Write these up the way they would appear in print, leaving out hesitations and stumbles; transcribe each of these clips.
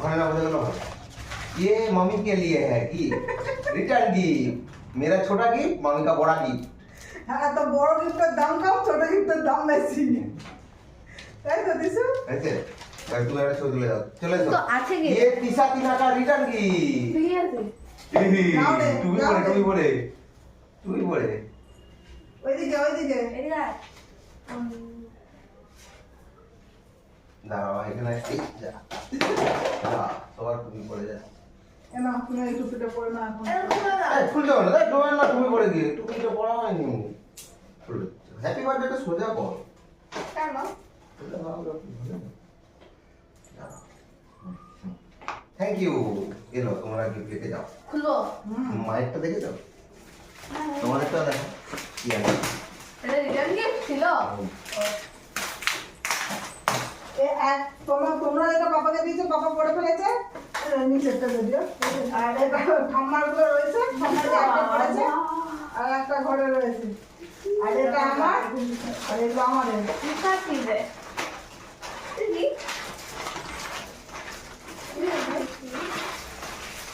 ওখানে না বোঝা গেল ये मम्मी के लिए है कि रिटर्न गिफ्ट मेरा छोटा गिफ्ट मम्मी का बड़ा गिफ्ट হ্যাঁ তো বড় গিফটের দাম কম ছোট গিফটের দাম বেশি তাই তো দিশু ऐसे भाई तू मेरा छोड़ ले जाओ चले तो अच्छे गिफ्ट ये तीसा तीना का रिटर्न गिफ्ट ठीक है যাও রে, तू भी যাও बोले রে। तू भी बोले तू भी बोले ওইদিকে ওইদিকে এদিকে দাঁড়াও এখানে এই যা যা সবার তুমি পড়ে যা এনা তুমি এই টুপিটা পরে না এখন এই ফুল দাও না ডোবার না তুমি পড়ে গিয়ে টুপিটা পড়া হয়নি ফুল হ্যাপি বার্থডে সোজা কর কেন থ্যাংক ইউ এলো তোমরা গিফট পেতে যাও খুলবো মাইকটা দেখে যাও তোমাদেরটা দেখো কি আছে এটা রিটার্ন গিফট ছিল তোমরা এটা পাপাকে দিয়েছো পাপা পড়ে ফেলেছে নিচেরটা যদিও আর এটা ঠাম্মার গুলো রয়েছে ঠাম্মার যে একটা পড়েছে আর একটা ঘরে রয়েছে আর এটা আমার আর এটা আমাদের কিসা কিসে কি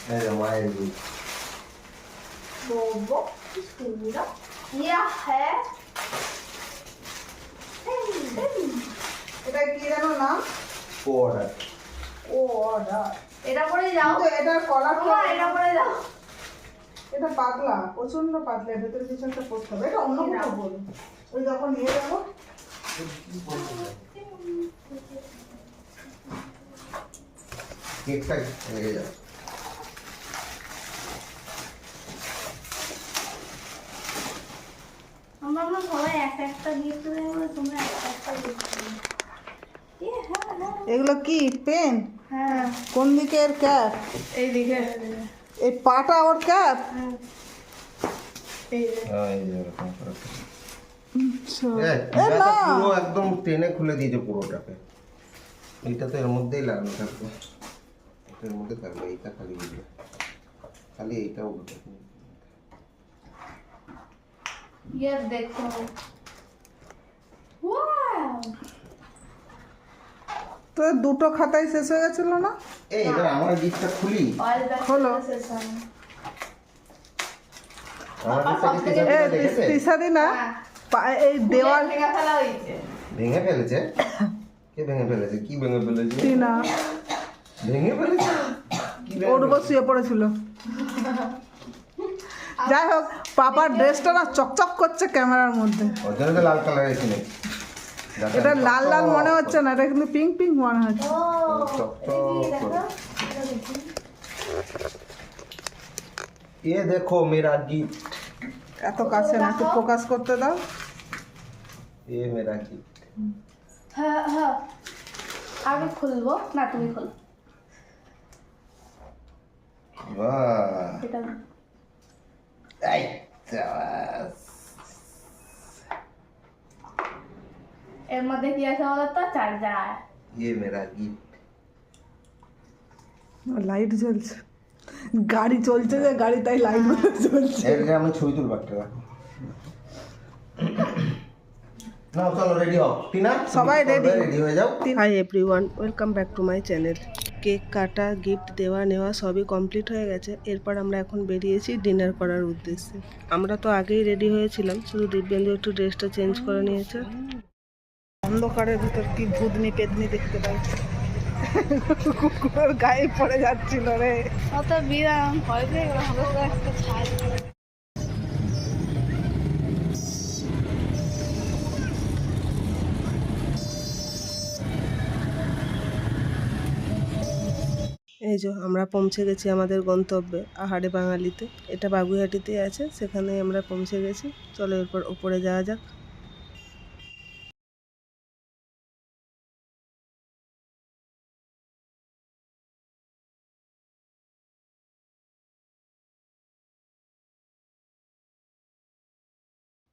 এই যে মায়ের গিফট बोबो पूरा यह है এটা কি জানো নাম অর্ডার ও অর্ডার এটা পরে যাও কিন্তু এটার কলার এটা পরে যাও এটা পাতলা প্রচন্ড পাতলা ভেতরে কিছু একটা করতে হবে এটা অন্য কিছু বলো ওই যখন নিয়ে যাবো কেকটা লেগে যাও আমরা না সবাই একটা গিফট দেবো তোমরা একটা গিফট দেবে এগুলো কি পেন হ্যাঁ কোন দিকের ক্যাপ এই দিকে এই পাটা ওর ক্যাপ এই এই যে এরকম করে এ এটা না পুরো একদম টেনে খুলে দিয়েছে পুরোটাকে এইটা তো এর মধ্যেই লাগানো থাকবে এটার মধ্যে থাকবে এইটা খালি উঠবে খালি এইটা উঠবে ये देखो वाओ তো দুটো খাতাই শেষ হয়ে গেছিল না এই এবার আমার গিফটটা খুলি ऑल द खोलो। सेशन আমার বাবা সব গিফটটা থেকে কি এ দেখেছে তিসাদি না হ্যাঁ। এই দেওয়াল লেখা ফেলা হয়েছে ভেঙে ফেলেছে কে ভেঙে ফেলেছে কি ভেঙে ফেলেছে টিনা ভেঙে ফেলেছে কি ভেঙে ওর উপর শুয়ে পড়েছিল যাই হোক পাপার ড্রেসটা না চকচক করছে ক্যামেরার মধ্যে ওর জন্য তো লাল কালার এসে নেই এটা লাল লাল মনে হচ্ছে না এটা কিন্তু পিঙ্ক পিঙ্ক মনে হচ্ছে ও চক এটা কি চক দেখো ये देखो मेरा गिफ्ट এত কাছে না একটু ফোকাস করতে দাও ये मेरा गिफ्ट হ্যাঁ হ্যাঁ আমি খুলবো না তুমি খোলো वाह এটা आई शाबाश এর মধ্যে কি আছে বলো তো চার্জার ये मेरा गिफ्ट লাইট জ্বলছে গাড়ি চলছে যে গাড়ি তাই লাইট জ্বলছে এর আমি ছবি তুলব একটা রাখো নাও চলো রেডি হও টিনা সবাই ready। রেডি হয়ে যাও hi everyone welcome back to my channel cake কাটা গিফট দেওয়া নেওয়া সবই কমপ্লিট হয়ে গেছে এরপর আমরা এখন বেরিয়েছি ডিনার করার উদ্দেশ্যে আমরা তো আগেই রেডি হয়েছিলাম শুধু দিব্যেন্দু একটু ড্রেসটা চেঞ্জ করে নিয়েছে অন্ধকারের ভিতর কি ভূতনি পেদনি দেখতে পাই কুকুরের গায়ে পড়ে যাচ্ছিল রে অত বিরাম ভয় পেয়ে গেল আমাদের একটা ছাই এই যে আমরা পৌঁছে গেছি আমাদের গন্তব্যে আহারে বাঙালিতে এটা বাগুইহাটিতে আছে সেখানে আমরা পৌঁছে গেছি চলো এরপর উপরে যাওয়া যাক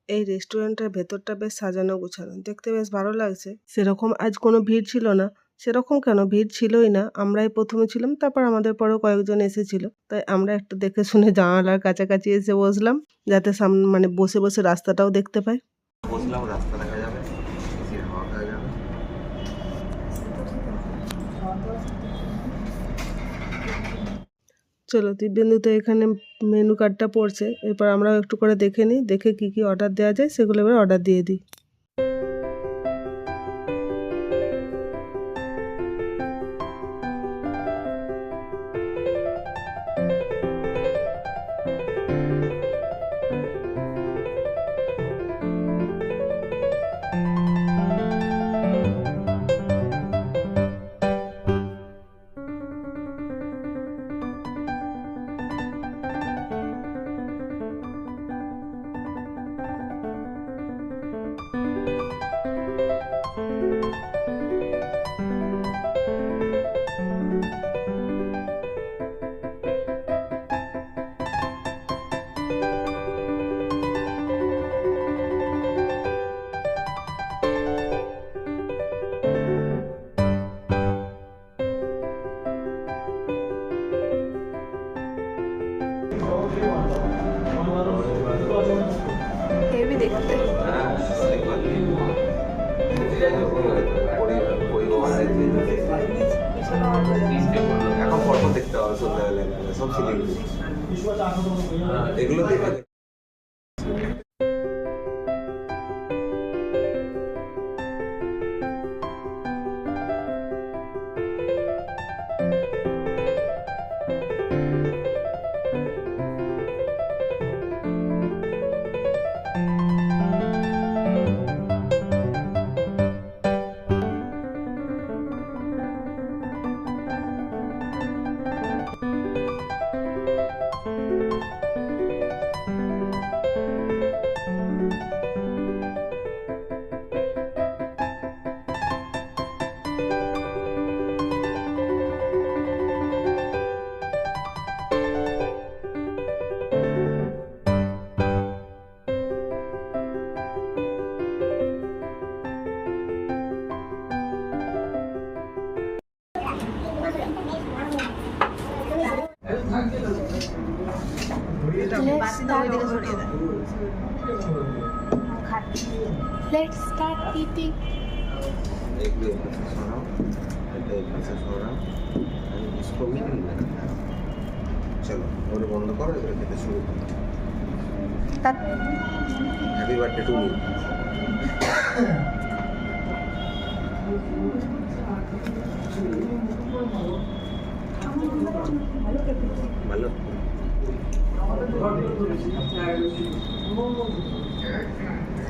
এই রেস্টুরেন্টের ভেতরটা বেশ সাজানো গোছানো দেখতে বেশ ভালো লাগছে সেরকম আজ কোনো ভিড় ছিল না সেরকম কেন ভিড় ছিলই না আমরাই প্রথমে ছিলাম তারপর আমাদের পরেও কয়েকজন এসেছিল তাই আমরা একটু দেখে শুনে জানালার কাছাকাছি এসে বসলাম যাতে সামনে মানে বসে বসে রাস্তাটাও দেখতে পাই বসলাম রাস্তা দেখা যাবে হাওয়া খাওয়া যাবে চলো দিব্যেন্দু তো এখানে মেনু কার্ডটা পড়ছে, এরপর আমরাও একটু করে দেখে নিই, দেখে কি কি অর্ডার দেওয়া যায় সেগুলো এবার অর্ডার দিয়ে দিই। হেভি দেখতে। এখন ফটো দেখতে হবে সন্ধ্যাবেলায়, সব শিলিগুড়ি এগুলো দেখে Let's start eating. एग्री सराओ, ऐसे सराओ, इसको भी नहीं लगता। चलो और बंद करो, इधर खेते शुरू करो। Happy birthday to me. ভালো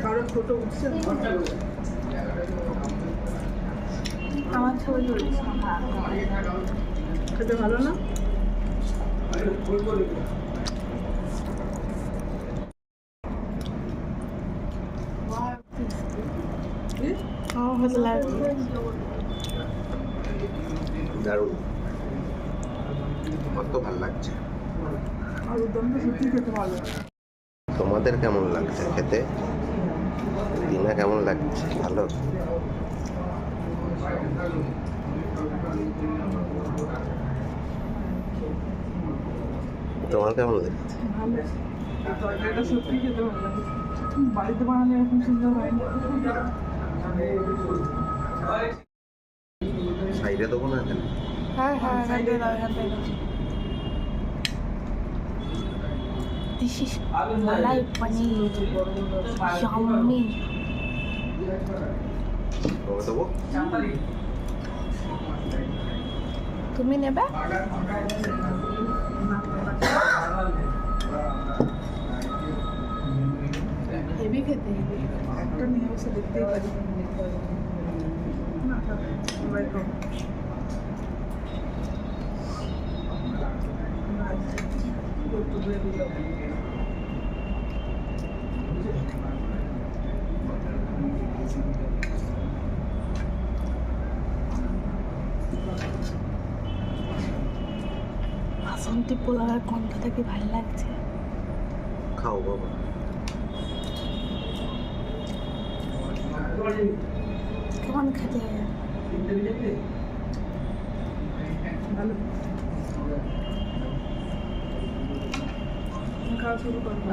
কারণ ফটো উঠছে আমার ছবি তুলিস খেতে ভালো না? আমার ভালো লাগছে। দারুণ, কত ভালো লাগছে। আলুর দমটা সত্যি খেতে ভালো। তোমাদের কেমন লাগছে খেতে? দিনা কেমন লাগছে? ভালো। তোমার কেমন লাগছে? ভালো, তরকারিটা সত্যি খেতে ভালো লাগে। বাড়িতে বানালে এরকম সুন্দর হয় না। সাইডে দেবো না এখানে? হ্যাঁ হ্যাঁ This is malai paneer. Yummy. তোমাকে দেবো? তুমি নেবে? হেভি খেতে, হেভি একটা নিয়ে বসে দেখতেই পারি না। সবাই খাবো। বাসন্তী পোলাওয়ের গন্ধটা কি ভালো লাগছে। খাও বাবা। কেমন খেতে? ভালো, খাওয়া শুরু করবো।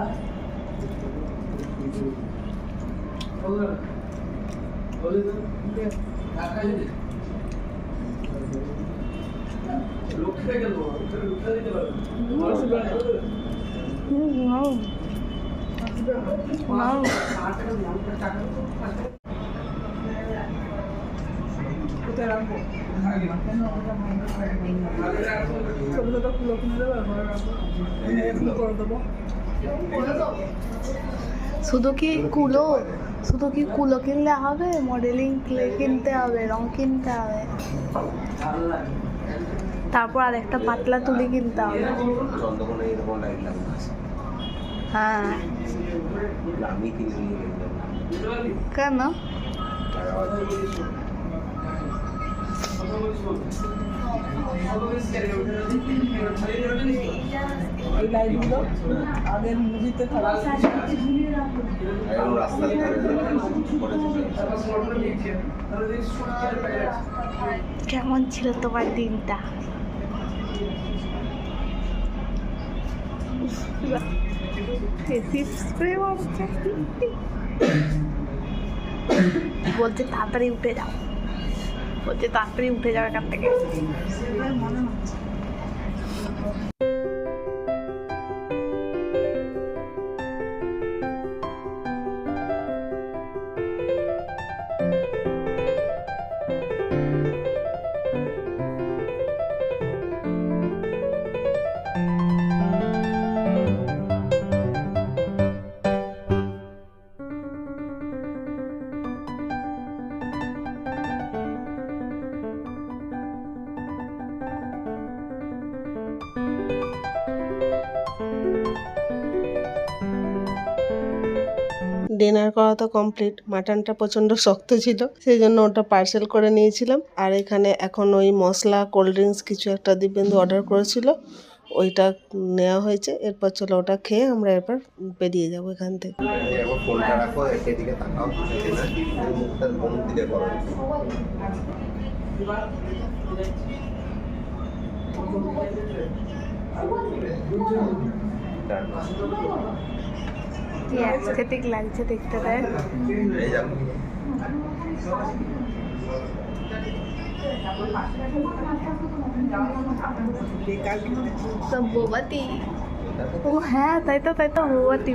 কোথায় রাখবো? ছোট ছোট ফুলো কিনে দেবো, ঘরে রাখবো, ফুল করে দেবো। শুধু কি কুলো কিনলে হবে? মডেলিং ক্লে কিনতে হবে, রং কিনতে হবে, তারপর আর একটা পাতলা তুলি কিনতে হবে। চন্দ্রকোনা এরকম লাইট লাগবে, হ্যাঁ, আমি কিনে নিয়ে গেলাম। কেন? এই লাইটগুলো আগের মুভিতে থাকা। রাস্তার ধারে কেমন ছিল তোমার দিনটা? বলছে তাড়াতাড়ি উঠে যাও, এখান থেকে। মনে হচ্ছে ডিনার করা তো কমপ্লিট। মাটনটা প্রচণ্ড শক্ত ছিল, সেই জন্য ওটা পার্সেল করে নিয়েছিলাম। আর এখানে এখন ওই মশলা, কোল্ড ড্রিঙ্কস কিছু একটা দিব্যেন্দু অর্ডার করেছিল, ওইটা নেওয়া হয়েছে। এরপর চলো ওটা খেয়ে আমরা এরপর বেরিয়ে যাবো এখান থেকে। একবার ফোনটা রাখো, এদিকে তাকাও, মুখটা কোন দিকে করো। কি অ্যাস্থেটিক লাগছে দেখতে, দেখ। এই যাবো। তো বোবাটি, ও হ্যাঁ, তাই তো বোবাটি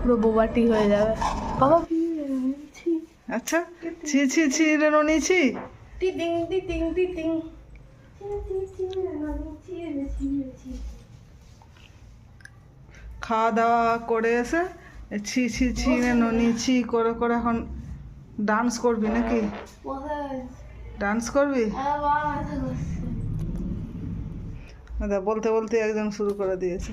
পুরো বোবাটি হয়ে যাবে বাবা। আচ্ছা, ছি রে নিয়েছি। খাওয়া দাওয়া করে এসে ছি রে নিয়েছি করে এখন ডান্স করবি নাকি? ডান্স করবি? বলতে বলতে একজন শুরু করে দিয়েছে।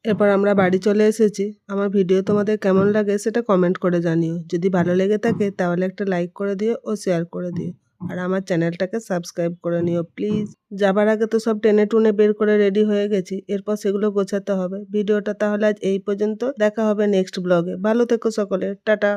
এরপর আমরা বাড়ি চলে এসেছি। আমার ভিডিও তোমাদের কেমন লাগে সেটা কমেন্ট করে জানিও। যদি ভালো লেগে থাকে তাহলে একটা লাইক করে দিও ও শেয়ার করে দিও। আর আমার চ্যানেলটাকে সাবস্ক্রাইব করে নিও প্লিজ। যাবার আগে তো সব টেনে টুনে বের করে রেডি হয়ে গেছি, এরপর সেগুলো গোছাতে হবে। ভিডিওটা তাহলে আজ এই পর্যন্ত, দেখা হবে নেক্সট ব্লগে। ভালো থেকো সকলে, টাটা।